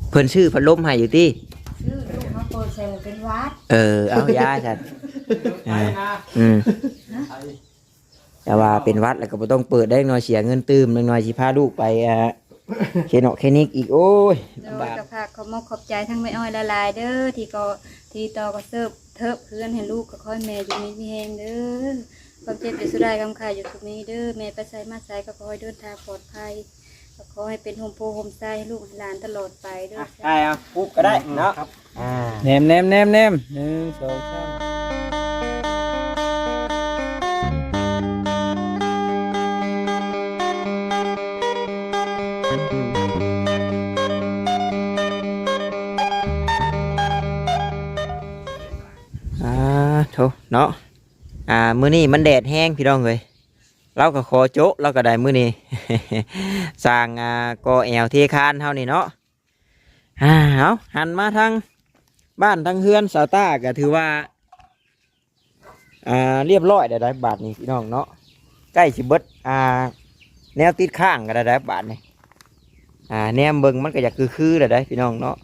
เพิ่นชื่อพัดลมให้อยู่ติชื่อลูกเขาเปิดใส่เป็นวัดเอายาซั่นอืมแต่ว่าเป็นวัดแล้วก็บ่ต้องเปิดได้น้อยเสียเงินตื้มน้อยสิพาลูกไปเคโนเคนิกอีกโอ้ยโดยกับค่ะขอบใจทั้งแม่อ้อยละลายเด้อที่ต่อก็เสิร์ฟเทิบเพื่อนให้ลูกก็ค่อยแม่อยู่มีแฮงเด้อความเจ็บอยู่สุดได้กำคาอยู่ทุกนี้เด้อแม่ไปใส่มาใส่ก็ขอให้เดินทางปลอดภัยก็ขอให้เป็นโฮมโพโฮมไซให้ลูกหลานตลอดไปเด้อได้เอาปุ๊บก็ได้เนาะแนม1 2 3โถเนาะมื้อนี้มันแดดแห้งพี่น้องเอ้ยเราก็ขอโจ๊ะเราก็ได้มื้อนี้ สร้างก่อแอวเทคานเฮานี่เนาะเอาหันมาทางบ้านทางเฮือนสาวต้าก็ถือว่าเรียบร้อยได้บาทนี้พี่น้องเนาะใกล้สิเบิดแนวติดข้างก็ได้บาทนี้แนมเบิ่งมันก็อยากคือได้พี่น้องเนาะ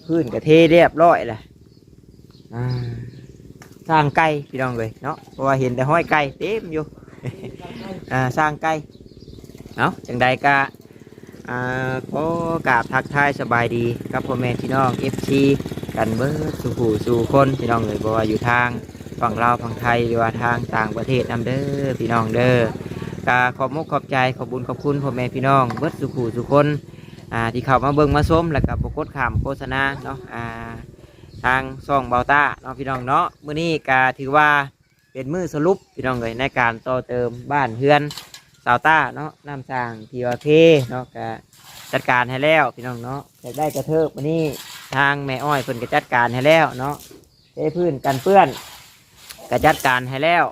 พื้นก็เทเรียบร้อยแหละสร้างไก่พี่น้องเลยเนาะเพราะว่าเห็นแต่ห้อยไก่เต็มอยู่ สร้างไก่เนาะจังใดก็ขอกราบทักทายสบายดีกับพ่อแม่พี่น้อง FC กันเบิดสู่ผู้สู่คนพี่น้องเลยบอกว่าอยู่ทางฝั่งลาวฝั่งไทยหรือว่าทางต่างประเทศนำเด้อพี่น้องเด้อก็ขอบมุกขอบใจขอบบุญขอบคุณพ่อแม่พี่น้องเบิดสู่ผู้สู่คนที่เข้ามาเบิ่งมาชมแล้วก็กดข่าวโฆษณาเนาะทางซ่องเบาต้าเนาะพี่น้องเนาะมื้อนี้ก็ถือว่าเป็นมื้อสรุปพี่น้องเลยในการต่อเติมบ้านเฮือนสาวต้าเนาะน้ำสร้างที่ว่าเทเนาะก็จัดการให้แล้วพี่น้องเนาะอยากได้กระเทิบมื้อนี้ทางแม่อ้อยเพิ่นก็จัดการให้แล้วเนาะเทพื้นกันเปื้อนก็จัดการให้แล้ว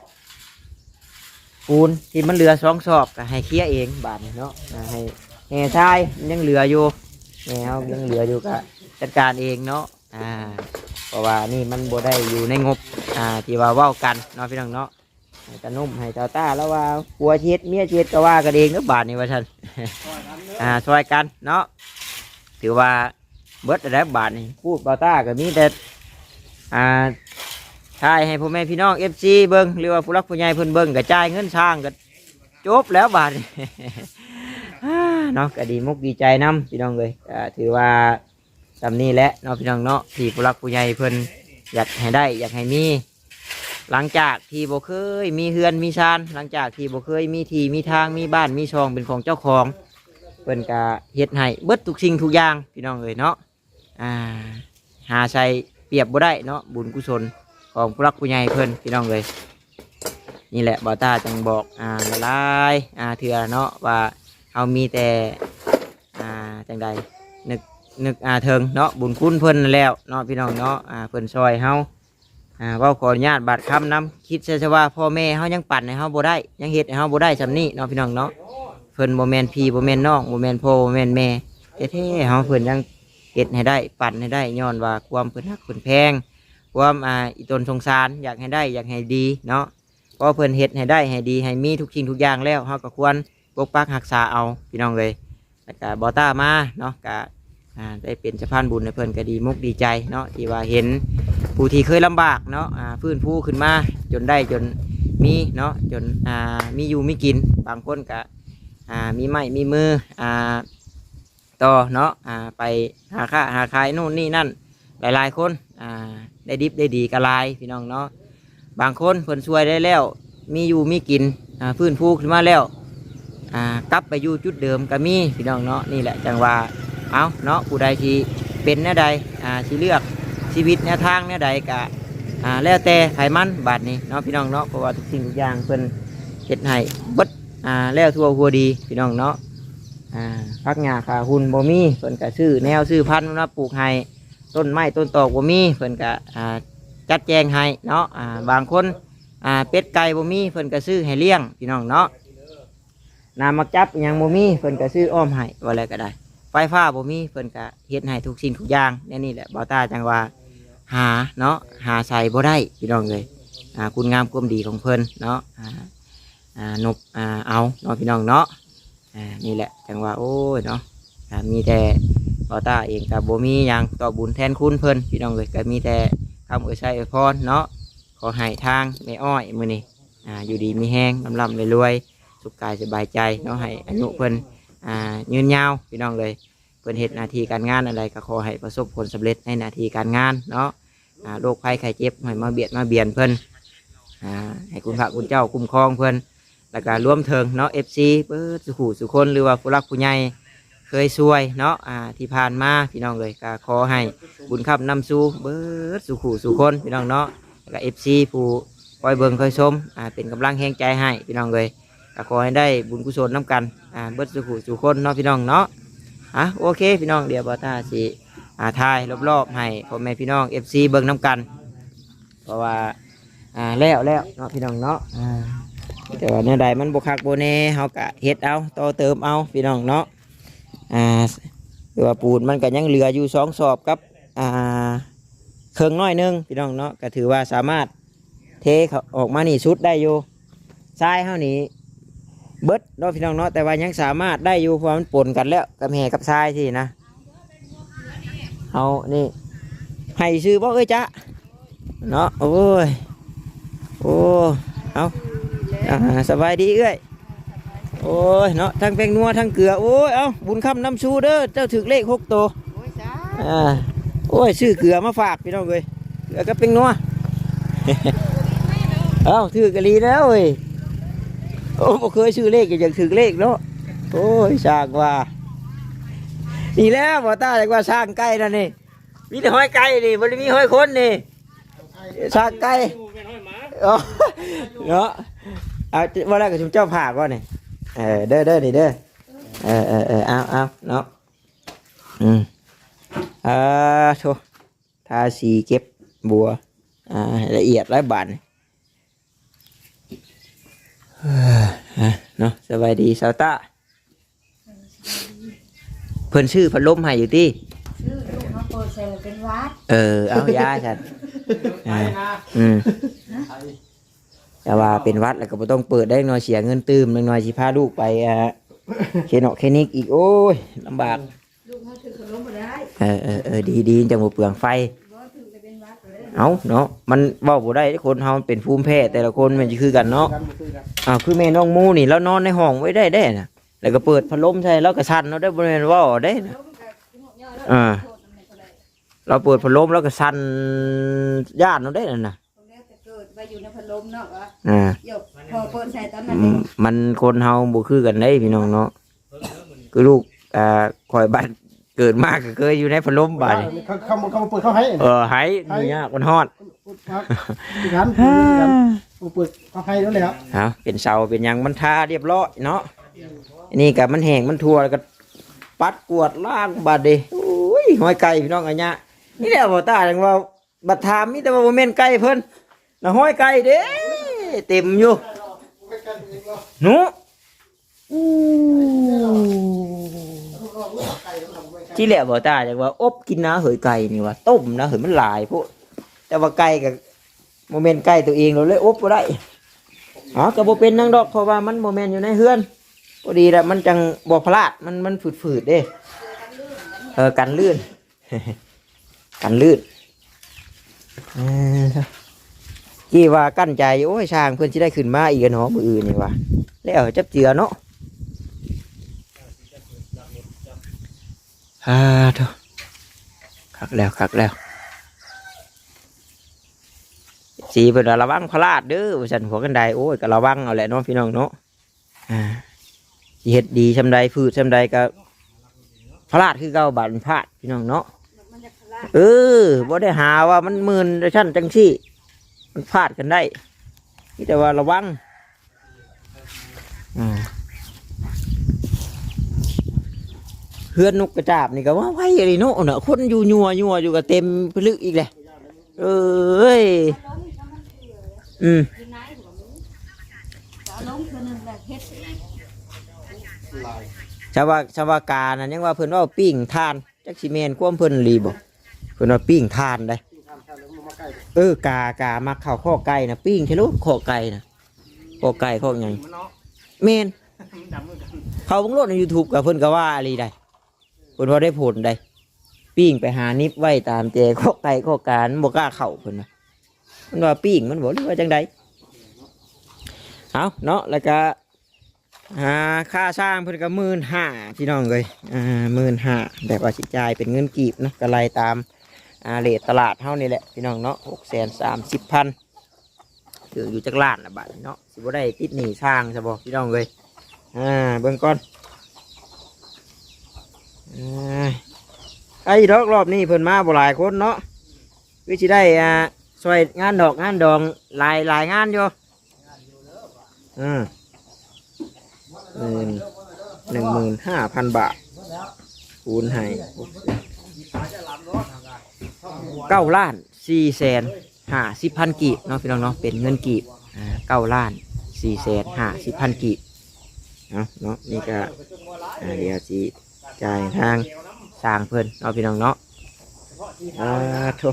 ปูนที่มันเหลือ2 ซอกก็ให้เคลียร์เองบาดนี้เนาะให้แห่ทรายยังเหลืออยู่แห่เอายังเหลืออยู่ก็จัดการเองเนาะเพราะว่านี่มันบ่ได้อยู่ในงบที่ว่าเว้ากันเนาะพี่น้องเนาะให้ตานุ่มให้ตาต้าแล้วว่าผัวเช็ดเมียเช็ดก็ว่ากันเองก็บาทนี่ว่าท่านช่วยกันเนาะถือว่าเบิดได้บาทนี่พูดตาต้าก็มีแต่ทายให้พ่อแม่พี่น้อง FC เบิ้งหรือว่าผู้รักผู้ใหญ่เพิ่นเบิ้งกระจายเงินสร้างก็จบแล้วบาทนี่ เนาะก็ดีมุกดีใจน้ำพี่น้องเลยถือว่าจำนี้แหละเนาะพี่น้องเนาะที่ผู้รักผู้ใหญ่เพิ่นอยากให้ได้อยากให้มีหลังจากที่บ่เคยมีเฮือนมีชานหลังจากที่บ่เคยมีที่มีทางมีบ้านมีช่องเป็นของเจ้าของเพิ่นก็เฮ็ดให้เบิดทุกสิ่งทุกอย่างพี่น้องเลยเนาะหาใช้เปรียบบ่ได้เนาะบุญกุศลของผู้รักผู้ใหญ่เพิ่นพี่น้องเลยนี่แหละบ่าวตาจังบอกหลายเถื่อเนาะว่าเอามีแต่จังใดนึกเถิงเนาะบุญคุณเพิ่นแล้วเนาะพี่น้องเนาะเพิ่นซอยเฮาเว้าขออนุญาตบาดคำนำคิดซะว่าพ่อแม่เฮายังปั่นให้เฮาบ่ได้ยังเฮ็ดให้เฮาบ่ได้ซำนี้เนาะพี่น้องเนาะเพิ่นบ่แม่นพี่บ่แม่นน้องบ่แม่นพ่อบ่แม่นแม่แท้ๆเฮาเพิ่นยังเฮ็ดให้ได้ปั่นให้ได้ย้อนว่าความเพิ่นฮักเพิ่นแพงความอีตนสงสารอยากให้ได้อยากให้ดีเนาะเพราะเพิ่นเฮ็ดให้ได้ให้ดีให้มีทุกสิ่งทุกอย่างแล้วเฮาก็ควรปกปักรักษาเอาพี่น้องเลยแล้วก็บ่ต้ามาเนาะก็ได้เป็นสะพานบุญในเพิ่นก็ดีมุกดีใจเนาะที่ว่าเห็นผู้ที่เคยลำบากเนาะฟื้นฟูขึ้นมาจนได้จนมีเนาะจนมีอยู่มีกินบางคนก็มีไม้มีมือต่อเนาะไปหาค่าหาขายนู่นนี่นั่นหลายๆคนได้ดิบได้ดีกระลายพี่น้องเนาะบางคนเพิ่นช่วยได้แล้วมีอยู่มีกินฟื้นฟูขึ้นมาแล้วกลับไปอยู่จุดเดิมก็มีพี่น้องเนาะนี่แหละจังว่าเอาเนาะผู้ใดที่เป็นแนวใดที่เลือกชีวิตแนวทางแนวใดก็แล้วแต่ไขมันบาดนี้เนาะพี่น้องเนาะเพราะว่าทุกสิ่งทุกอย่างเพิ่นเฮ็ดให้เบิดแล้วทั่วหัวดีพี่น้องเนาะพักหญ้าขาหุ่นบ่มีเพิ่นก็ซื้อแนวซื้อพันธุ์มาปลูกให้ต้นไม้ต้นตอกบ่มีเพิ่นก็จัดแจงให้เนาะบางคนเป็ดไก่บ่มีเพิ่นก็ซื้อให้เลี้ยงพี่น้องเนาะน้ำมักจับยังบ่มีเพิ่นก็ซื้ออ้อมให้ว่าอะไรก็ได้ไฟฟ้าบ่มีเพิ่นก็เฮ็ดให้ทุกสิ่งทุกอย่างนี่แหละบ่าวตาจังว่าหาเนาะหาใส่บ่ได้พี่น้องเลยคุณงามความดีของเพิ่นเนาะนบเอาเนาะพี่น้องเนาะนี่แหละจังว่าโอ้ยเนาะมีแต่ บ่ตาเองกับบ่มีหยังตอบบุญแทนคุณเพิ่นพี่น้องเอ้ยก็มีแต่คำอวยชัยอวยพรเนาะขอให้ทางแม่อ้อยมื้อนี้อยู่ดีมีแห้งร่ำรวยๆสุขกายสบายใจเนาะให้อายุเพิ่นยืนยาวพี่น้องเลยเพิ่นเฮ็ดหน้าที่การงานอะไรก็ขอให้ประสบผลสำเร็จในหน้าที่การงานเนาะโรคภัยไข้เจ็บให้มาเบียดมาเบียนเพิ่นให้คุณพระคุณเจ้าคุ้มครองเพิ่นแล้วก็รวมถึงเนาะ FC เบิดสุขุสุคนหรือว่าผู้รักผู้ใหญ่เคยช่วยเนาะที่ผ่านมาพี่น้องเลยก็ขอให้บุญคำนำสู่เบิดสุขุสุคนพี่น้องเนาะแล้วก็ FC ผู้คอยเบิ่งคอยชมเป็นกำลังแห่งใจให้พี่น้องเลยก็ขอให้ได้บุญกุศลน้ำกันเบิดสุขุสุคนเนาะพี่น้องเนาะโอเคพี่น้องเดี๋ยวบ่ตาสิทายรอบๆให้พ่อแม่พี่น้อง FC เบิ่งน้ำกันเพราะว่าแล้วเนาะพี่น้องเนาะแต่ว่าเนื้อใดมันบกคักโบเน่เฮากะเฮ็ดเอาต่อเติมเอาพี่น้องเนาะหรือว่าปูนมันก็ยังเหลืออยู่2 สอบกับเครื่องน้อยนึงพี่น้องเนาะก็ถือว่าสามารถเทออกมานี่ชุดได้อยู่ทรายเฮานี่เบิดเนาะพี่น้องเนาะแต่ว่ายังสามารถได้อยู่เพราะมันปนกันแล้วกับแห่กับทรายสินะเอานี่ให้ซื้อบ่เอ้ยจ๊ะเนาะโอ้ยโอ้เอาสบายดีเอ้ยโอ้ยเนาะทั้งแป้งนัวทั้งเกลือโอ้ยเอาบุญคำน้ำชูเด้อเจ้าถึกเลข6 ตัวโอ้ยซื้อเกลือมาฝากพี่น้องเลยเกลือกับแป้งนัว เอาถือกะลีแล้วเว้ยโอ้บ่เคยซื้อเลขอยากถือเลขเนาะโอ้ยช่างว่านี่แล้วบ่ตาอยากว่าช่างไก่นั่นนี่มีแต่ห้อยไก่นี่บ่ได้มีห้อยคนนี่ช่างไก่เนาะว่าแล้วก็ชุมเจ้าผ่าก่อนนี่เด้อนี่เด้อเอาเนาะโชทาสีเก็บบัวละเอียดหลายบาทเนาะสบายดีสาวตาเพิ่นชื่อพัดลมให้อยู่ที่ชื่อลูกเขาเปิดใส่เป็นวัดเอายาฉันแต่ว่าเป็นวัดแล้วก็บ่ต้องเปิดได้หน่อยเสียเงินตื้มหน่อยสิพาลูกไปเคเนาะเคนิกอีกโอ้ยลำบากลูกเขาถือขนมบ่ได้ดีจังบ่เปลืองไฟเอาเนาะมันเว้าบ่ได้คนเฮาเป็นภูมิแพ้แต่ละคนมันสิคือกันเนาะคือแม่น้องมูนี่แล้วนอนในห้องไว้ได้น่ะแล้วก็เปิดพัดลมใช่แล้วก็สั่นเนาะได้บ่แม่นเว้าได้น่ะเราเปิดพัดลมแล้วก็สั่นญาติเนาะได้น่ะไปอยู่ในพัดลมเนาะพอเปิดใส่ตอนนั้นมันคนเฮาบ่คือกันได้พี่น้องเนาะคือลูกคอยบ้านเกิดมากก็เคยอยู่ในพัดลมบ้านเขาเปิดเขาให้ให้เนี่ยคนฮอดกันเปิดเขาให้แล้วแหละเป็นเสาเป็นยังมันทาเรียบร้อยเนาะนี่กับมันแห้งมันทั่วแล้วก็ปัดกวดล้างบาดดิโอ้ยหอยไก่พี่น้องอันเนี้ยนี่แหละบ่ตาจังว่าบัดถามมีแต่ว่าบ่แม่นไก่เพิ่นน่ะหอยไก่เด้เต็มอยู่หนูที่แหละบ่ตาจังว่าอบกินนะเหยไก่นี่ว่าต้มนะเหยมันหลายพวกแต่ว่าไก่กับโมเมนต์ไก่ตัวเองเราเลยอบบ่ได้ก็บ่เป็นนังดอกเพราะว่ามันโมเมนต์อยู่ในเฮือนพอดีแหละมันจังบ่พลาดมันฝืดๆเด้กันลื่น กันลื่นกี่ว่ากั้นใจโอ้ยช่างเพื่อนจะได้ขึ้นมาอีกเนาะมืออื่นนี่ว่าแล้วจับเจือเนาะเถอะคักแล้วสีเป็นระวังพลาดเด้อฉันหัวกันไดโอ้ยก็ระวังเอาแหละเนาะพี่น้องเนาะเฮ็ดดีชำใดฝืดชำใดก็พลาดคือเก่าบาดพลาดพี่น้องเนาะบ่ได้หาว่ามันมืนชั้นจังซี่มันพลาดกันได้นี่แต่ว่าระวังเฮือนนกกระจาบนี่ก็ว่าไว้อะไรเนาะคนอยู่ยัวอยู่กับเต็มพลึกอีกเลยชาวากานั่นยังว่าเพิ่นว่าปิ้งทานจักสิเมนควมเพิ่นรีบ่เพิ่นว่าปิ้งทานได้กามาเข้าข้อไก่นะปิ้งใช่ลูกข้อไก่นะข้อไก่ข้อหยังเมนเขาเบิ่งโลดใน YouTube กับเพิ่นก็ว่าอะไรได้เพิ่นว่าได้ผลได้ ปิ้งไปหานิบไว้ตามเจข้อไก่ข้อการบ่กล้าเข้าเพิ่นว่ามันว่าปิ้งมันบ่หรือว่าจังใดเอาเนาะแล้วก็ค่าสร้างเพิ่นก็15,000พี่น้องเลย15,000แบบว่าสิจ่ายเป็นเงินกีบเนาะก็ไล่ตามเรทตลาดเฮานี่แหละพี่น้องเนาะ630,000ถืออยู่จักล้านละบาทเนาะสิบ่ได้ติดหนี้สร้างซะบ่พี่น้องเลยเบิ่งก่อนไอ้ดอกรอบนี้เพิ่นมาบ่หลายคนเนาะคือสิได้ช่วยงานดอกงานดองหลายงานอยู่15,000 บาทคูณให้9,450,000 กีบเนาะพี่น้องเนาะเป็นเงินกีบ9,450,000 กีบเนาะนี่ก็เดี๋ยวสิจ่ายทางสร้างเพิ่นเนาะพี่น้องเนาะโถ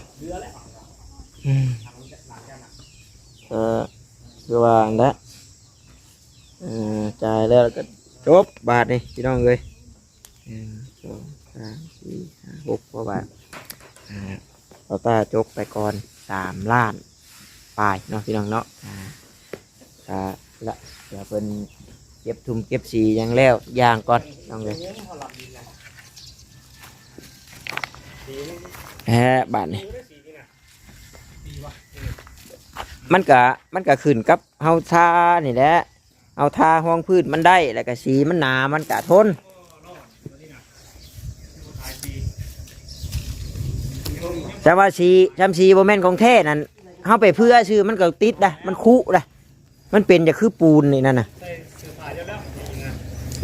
คือว่าแล้วจ่ายแล้วก็จบบาทนี่พี่น้องเลย1 2 3 4 5 6กว่าบาทเราตาจบไปก่อน3 ล้านปลายเนาะพี่น้องเนาะละเดี๋ยวเป็นเก็บทุ่มเก็บสีอย่างแล้วย่างก่อนน้องเลยบาทนี่มันก็ขึ้นกับเฮาทานี่แหละเอาทาห้องพืชมันได้แล้วก็สีมันหนามันกะทนแต่ว่าสีโบแมนของแท้นั่นเฮาไปเพื่อชื่อมันก็ติดได้มันคุได้มันเป็นจะคือปูนนี่นั่นน่ะ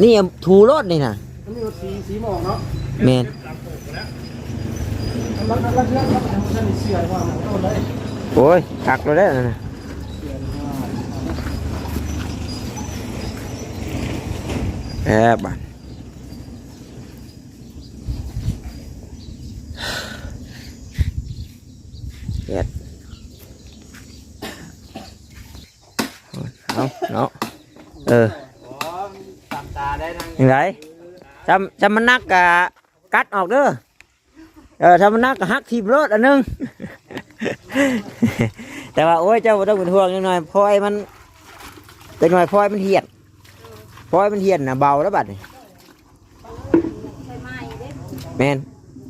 นี่ถูรถนี่น่ะมันมีสีหมอกเนาะแม่นมันเสียว่ามันต้นเลยโอ้ยคักเราได้นั่นน่ะบ้านเด็ดเอาเนาะยังไงจำมันนักกะกัดออกเด้อทำมันนักกะฮักทีบรถอันนึง แต่ว่าโอ้ยเจ้าต้องเป็นห่วงนิดหน่อยพอยมันเป็นหน่อยพอยมันเหี่ยนนะเบาแล้วบัดนี่แมน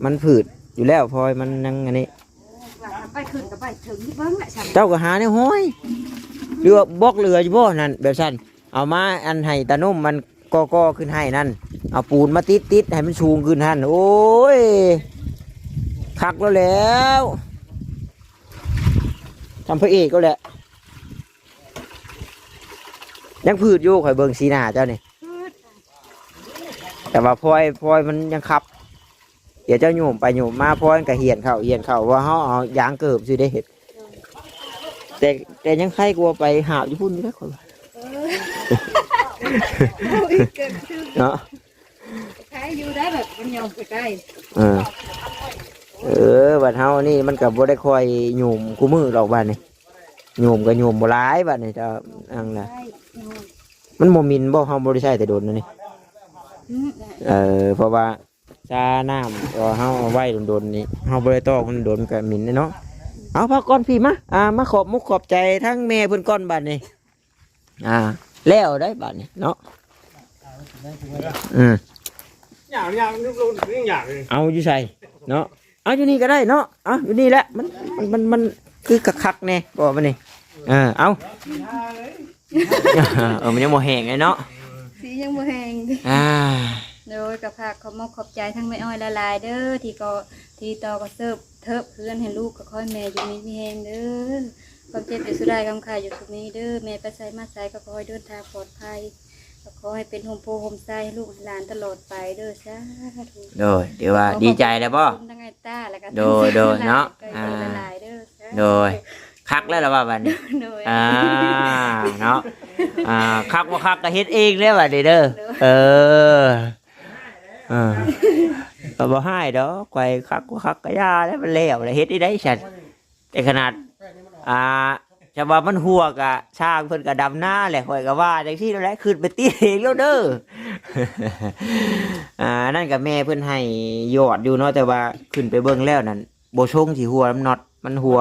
มันผืดอยู่แล้วพอยมันยังอันนี้ไปขึ้นกับไปถึงที่เบิ้งแหละฉันเจ้าก็หาเนี่ยห้อยเรือบอกเรืออยู่บ่นั่นแบบสั้นเอามาอันให้ตานุ่มมันก็ขึ้นให้นั่นเอาปูนมาติดให้มันชูงขึ้นหันโอ้ยคักแล้วทำพระเอกก็แหละยังผืดอยู่ข่อยเบิ่งสีหน้าเจ้านี่แต่ว่าพลอยมันยังขับเดี๋ยวเจ้าโยมไปโยมมาพลอยก็เหียนเข่าว่าเขาเอายางเกิบสิได้เห็ดแต่ยังใครกลัวไปหาอยู่พุ่นอยู่แล้วคนเนาะใครอยู่ได้แบบมันยอมไปใกล้บ้านเฮานี่มันกับบ่ได้คอยโยมกูมือดอกบ้านนี่โยมก็โยมบ่ร้ายบ้านนี่จะอังนะมันโมมินบ่เฮาบ่ได้ใช้แต่โดนนั่นนี่เพราะว่าชาน้ำก็เฮาไว้โดนนี่เฮาบ่ได้ตอกมันโดนกับมินเนาะเอาพักก่อนพี่มาขอบมุกขอบใจทั้งแม่เพิ่นก่อนบัดนี้แล้วได้บัดนี้เนาะอย่างเอาอยู่ใส่เนาะเอาอยู่นี่ก็ได้เนาะเอาอยู่นี่แหละมันคือคักแน่บอกมันนี่เอามันยังโมแห้งไงเนาะสียังโมแห้งโดยกับผักขอบใจทั้งไม่อ้อยละลายเด้อที่ต่อก็เทิบเพื่อนให้ลูกก็ค่อยแม่อยู่มีแห้งเด้อความเจ็บอยู่สุดได้กำขาอยู่สุดนี้เด้อแม่ไปใส่มาใส่ก็ค่อยเดินทางปลอดภัยขอให้เป็นโฮมโปรโฮมไซให้ลูกหลานตลอดไปเด้อจ้าเดี๋ยวว่าดีใจแล้วป่ะโดยเนาะโดยคักแล้วหรือว่าวันนี้เนาะคักว่าคักก็เฮ็ดเองแล้วว่ะเด้อบ่ให้ดอกไว้คักว่าคักก็ยาแล้วมันแล้วเฮ็ดได้ฉันแต่ขนาดจะว่ามันหัวกะช่างเพิ่นกะดำหน้าแหละข่อยก็ว่าจังซี่แล้วแหละขึ้นไปตีเองแล้วเด้อ นั่นกับแม่เพิ่นให้ยอดอยู่เนาะแต่ว่าขึ้นไปเบิ่งแล้วนั่นบ่ชงสิหัวมันน็อตมันหัว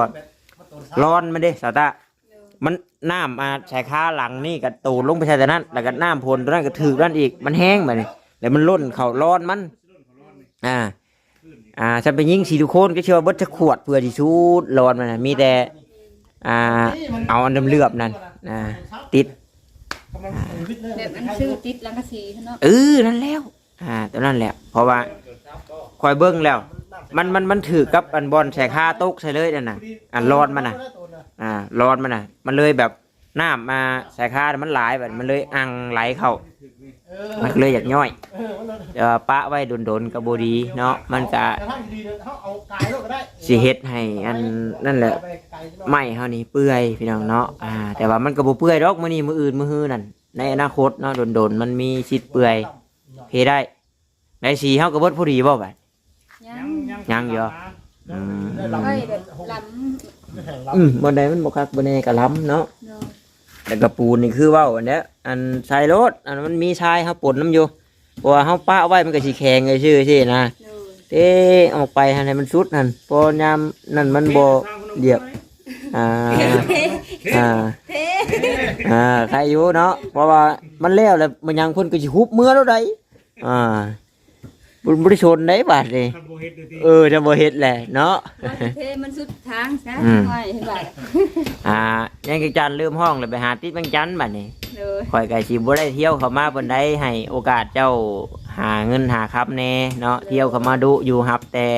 ร้อนมันเด้สาตามันน้ำมาใส่ขาหลังนี่ก็ตูดลงไปใส่แต่นั้นแล้วก็น้ำพ่นตัวนั้นก็ถึกนั่นอีกมันแห้งบัดนี้แล้วมันล้นเข้าร้อนมันฉันไปยิงซิลิโคนก็เชื่อว่าเบิดจะขวดเพื่อที่สูดร้อนมันน่ะมีแต่เอาอันเลือบๆนั่นติดแบบมันชื่อติดลังกะสีเนาะนั่นแล้วตัวนั้นแหละเพราะว่าคอยเบิ้งแล้วมันถือกับอันบอลใส่ค่าตกใส่เลยนั่นน่ะร้อนมันน่ะร้อนมันน่ะมันเลยแบบน้ำมาใส่ค่ามันหลายแบบมันเลยอังไหลเข้ามันเลยอยากย่อยปะไว้โดนๆกับโบดีเนาะมันก็สิเฮ็ดให้อันนั่นแหละไม้เฮานี่เปื่อยพี่น้องเนาะแต่ว่ามันก็บ่เปื่อยดอกมื้อนี้มื้ออื่นมื้อฮื้อนั่นในอนาคตเนาะโดนมันมีสิทธิ์เปื่อยเพได้ในสีเฮาก็เบิดพอดีบ่บัดยังอยู่บ่ได้มันบ่คักบ่แน่ก็ล้ำเนาะแต่กระปูนนี่คือเว้าอันเนี้ยอันทรายรถอันมันมีทรายเฮาป่นน้ำอยู่เพราะว่าเฮาปะไว้มันก็สิแข็งซื่อๆนะเต้ออกไปให้มันสุดนั่นพอยามนั่นมันบ่เรียบใครอยู่เนาะเพราะว่ามันแล้วแล้วมันยังคนก็สิฮุบเมื่อแล้วได้บริชนได้บาดเลยจะบ่เฮ็ดแหละเนาะเทมันสุดทางซะค่อยเห็นบาดยังกิจันลืมห้องเลยไปหาติดบางจันบัดนี้ข่อยก็สิบ่ได้เที่ยวเข้ามาเพิ่นได้ให้โอกาสเจ้าหาเงินหาครับแน่เนาะเที่ยวเข้ามาดูอยู่ฮับแต่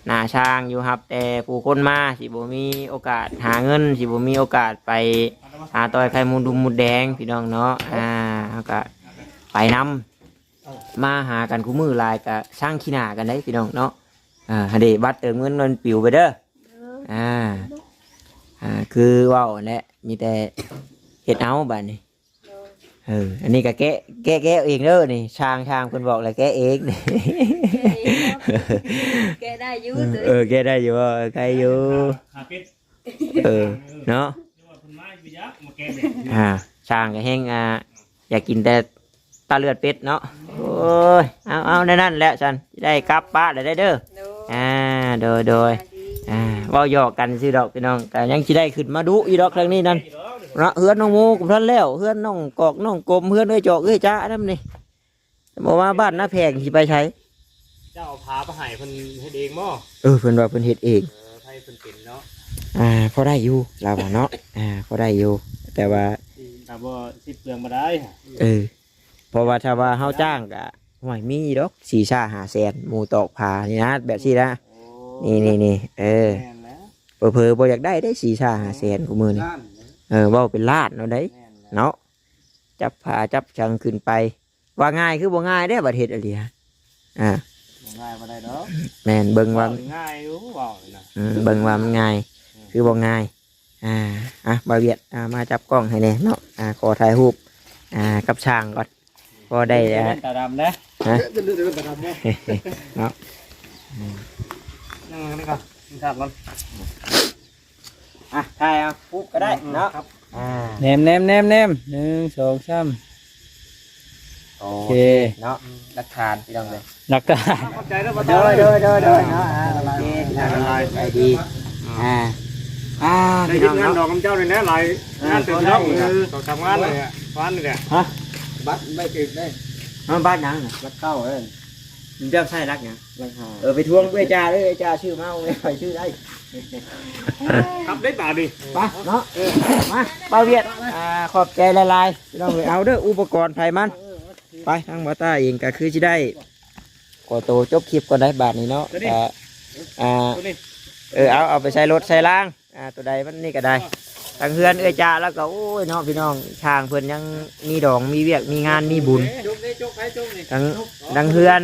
หน้าช่างอยู่ครับแต่ผู้คนมาสิบ่มีโอกาสหาเงินสิบ่มีโอกาสไปหาต่อยไข่มูดุมมูแดงพี่น้องเนาะเขาก็ไปนำมาหากันคู่มือลายก็สร้างขี้หน้ากันได้พี่น้องเนาะเดบัตรเติมเงินมันปิวไปเด้อคือว่าวแหละมีแต่เฮ็ดเอาบัดนี้อันนี้ก็แกะเองเด้อนี่ช่างคนบอกเลยแกะเองนี่แกได้อยู่แกได้อยู่ใครอยู่เนาะช่างก็แห้งอยากกินแต่ตาเลือดเป็ดเนาะโอ้ยเอาในนั่นแหละฉันได้กลับป้าได้เด้อโดยว่าหยอกกันสิดอกพี่น้องแต่ยังสิได้ขึ้นมาดูอีดอกครั้งนี้นั่นนะเฮือนน้องโมกับท่านแล้วเฮือนน้องกอกน้องกลมเฮือนเอ้ยจอกเอ้ยจ้านั่นนี่บอกว่าบ้านน้าแพงสิไปใช้เจ้าพาไปให้เพิ่นเฮ็ดเองบ่เพิ่นว่าเพิ่นเฮ็ดเองให้เพิ่นเป็นเนาะพอได้อยู่เราว่าเนาะพอได้อยู่แต่ว่าถ้าบ่สิเปลืองบ่ได้เพราะว่าถ้าว่าเฮาจ้างก็ห่วยมีดอก4-5 แสนหมู่ตอกผานี่นะแบบซี่นะนี่เผลอบ่อยากได้4-5 แสนกูมื้อนี่เว้าเป็นล้านเนาะได้เนาะจับผาจับชังขึ้นไปว่าง่ายคือบ่ง่ายได้บัดเฮ็ดอะไรง่ายบ่ได้ดอกแม่นเบิ่งว่าง่ายอยู่เว้าน่ะเบิ่งว่ามันง่ายคือบ่ง่ายบ่าวเวียดมาจับกล้องให้แน่เนาะขอถ่ายรูปกับช่างก่อนพอได้ตาดำนะเนาะนั่งนี่ก่อนครับก่อนถ่ายเอาปุ๊บก็ได้เนาะแนม1 2 3โอเคเนาะหลักฐานพี่น้องเลยหลักฐานขอบใจด้วยเนาะโอเคไปดีได้ยินงานดอกคำเจ้าเลยนะหลายงานเต็มแล้วต้องทำงานเลยวันนี่แหละบัตรไม่ติดได้บ้านยังบัตรเข้ามันจะใช่รักยังไปทวงด้วยจ่าด้วยจ่าชื่อเมาไม่ใครชื่อได้ครับได้ป่าดิไปเนาะมาเปาเวียดขอบใจละลายเราเอาเด้ออุปกรณ์ไฟมันไปทางบัตตาเองก็คือจะได้ขอโตจบคลิปก่อนได้บาทนี้เนาะเอาไปใช้รถใช้ล่างตัวใดมันนี่ก็ได้ทางเพื่อนจ่าแล้วก็โอ้ยน้องพี่น้องช่างเพื่อนยังมีดองมีเวียกมีงานมีบุญทางเพื่อน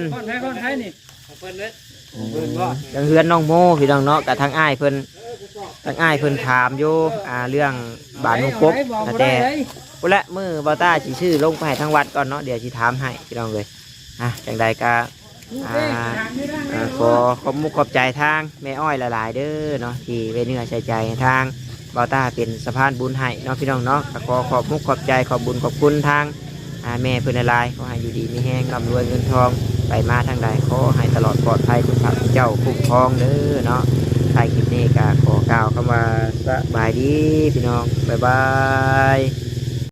ทางเพื่อนน้องโมพี่น้องเนาะกับทางอ้ายเพื่อนถามอยู่เรื่องบาทนุกบแต่พุ่นละมือบาต้าจีชื่อลงไปทางวัดก่อนเนาะเดี๋ยวจีถามให้พี่น้องเลยจังใดก็ขอบมุกขอบใจทางแม่อ้อยหลายๆเด้อเนาะที่เวเนื้อใจใจทางบาต้าเป็นสะพานบุญให้เนาะพี่น้องเนาะขอขอบมุกขอบใจขอบบุญขอบคุณทาง แม่เพิ่นหลายๆขอให้อยู่ดีมีแห้งร่ำรวยเงินทองไปมาทางใดขอให้ตลอดปลอดภัยคุณพระคุณเจ้าคุ้มครองเด้อเนาะท้ายคลิปนี้ก็ขอกล่าวคำว่าสบายดีพี่น้องบ๊ายบาย